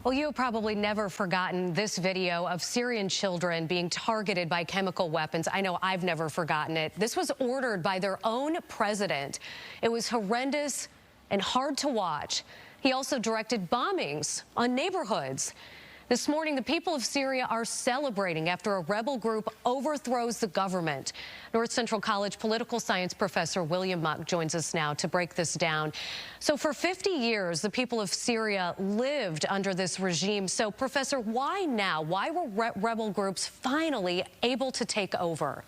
Well, you have probably never forgotten this video of Syrian children being targeted by chemical weapons. I know I've never forgotten it. This was ordered by their own president. It was horrendous and hard to watch. He also directed bombings on neighborhoods. This morning, the people of Syria are celebrating after a rebel group overthrows the government. North Central College political science professor William Muck joins us now to break this down. So for 50 years, the people of Syria lived under this regime. So, Professor, why now? Why were rebel groups finally able to take over?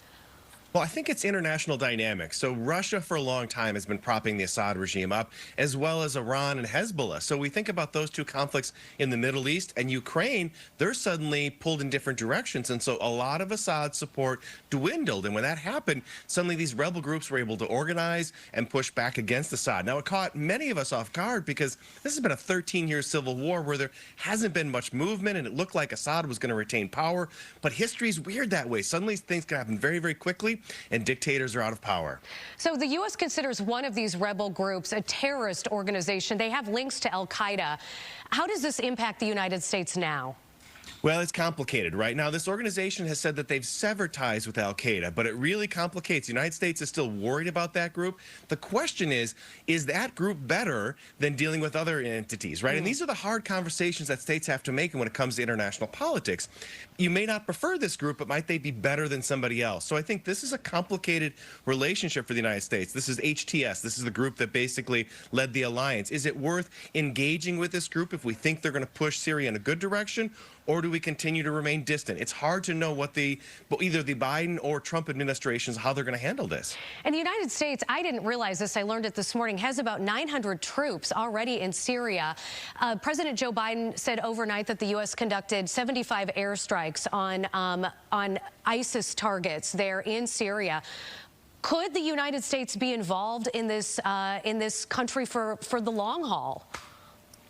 Well, I think it's international dynamics. So Russia for a long time has been propping the Assad regime up, as well as Iran and Hezbollah. So we think about those two conflicts in the Middle East and Ukraine, they're suddenly pulled in different directions. And so a lot of Assad's support dwindled. And when that happened, suddenly these rebel groups were able to organize and push back against Assad. Now, it caught many of us off guard because this has been a 13-year civil war where there hasn't been much movement and it looked like Assad was going to retain power. But history's weird that way. Suddenly things can happen very, very quickly, and dictators are out of power. So the U.S. considers one of these rebel groups a terrorist organization. They have links to al-Qaeda. How does this impact the United States now? Well, it's complicated. Right now, this organization has said that they've severed ties with al-Qaeda, but it really complicates. The United States is still worried about that group. The question is that group better than dealing with other entities, right? And these are the hard conversations that states have to make when it comes to international politics. You may not prefer this group, but might they be better than somebody else? So I think this is a complicated relationship for the United States. This is HTS. This is the group that basically led the alliance. Is it worth engaging with this group if we think they're going to push Syria in a good direction? Or do we continue to remain distant? It's hard to know what either the Biden or Trump administrations, how they're going to handle this. And the United States, I didn't realize this, I learned it this morning, has about 900 troops already in Syria. President Joe Biden said overnight that the U.S. conducted 75 airstrikes on ISIS targets there in Syria. Could the United States be involved in this country for the long haul?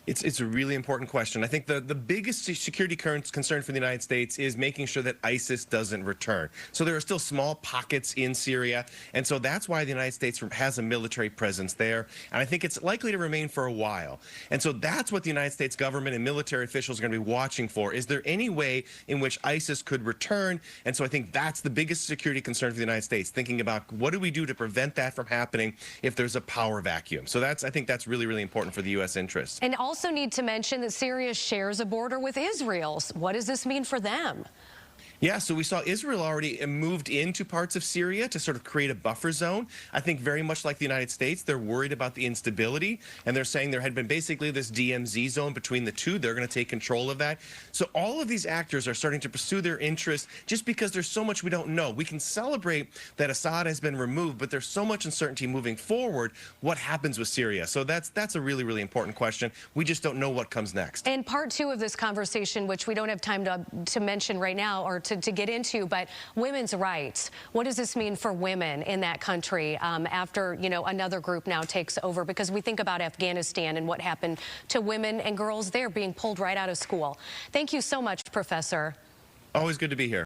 It's a really important question. I think the biggest security concern for the United States is making sure that ISIS doesn't return. So there are still small pockets in Syria, and so that's why the United States has a military presence there, and I think it's likely to remain for a while. And so that's what the United States government and military officials are going to be watching for. Is there any way in which ISIS could return? And so I think that's the biggest security concern for the United States, thinking about what do we do to prevent that from happening if there's a power vacuum. So I think that's really, really important for the U.S. interests. And also need to mention that Syria shares a border with Israel. What does this mean for them? Yeah, so we saw Israel already moved into parts of Syria to sort of create a buffer zone. I think very much like the United States, they're worried about the instability, and they're saying there had been basically this DMZ zone between the two. They're going to take control of that. So all of these actors are starting to pursue their interests just because there's so much we don't know. We can celebrate that Assad has been removed, but there's so much uncertainty moving forward. What happens with Syria? So that's a really, really important question. We just don't know what comes next. And part two of this conversation, which we don't have time to mention right now or to get into, but women's rights. What does this mean for women in that country after, another group now takes over? Because we think about Afghanistan and what happened to women and girls there being pulled right out of school. Thank you so much, Professor. Always good to be here.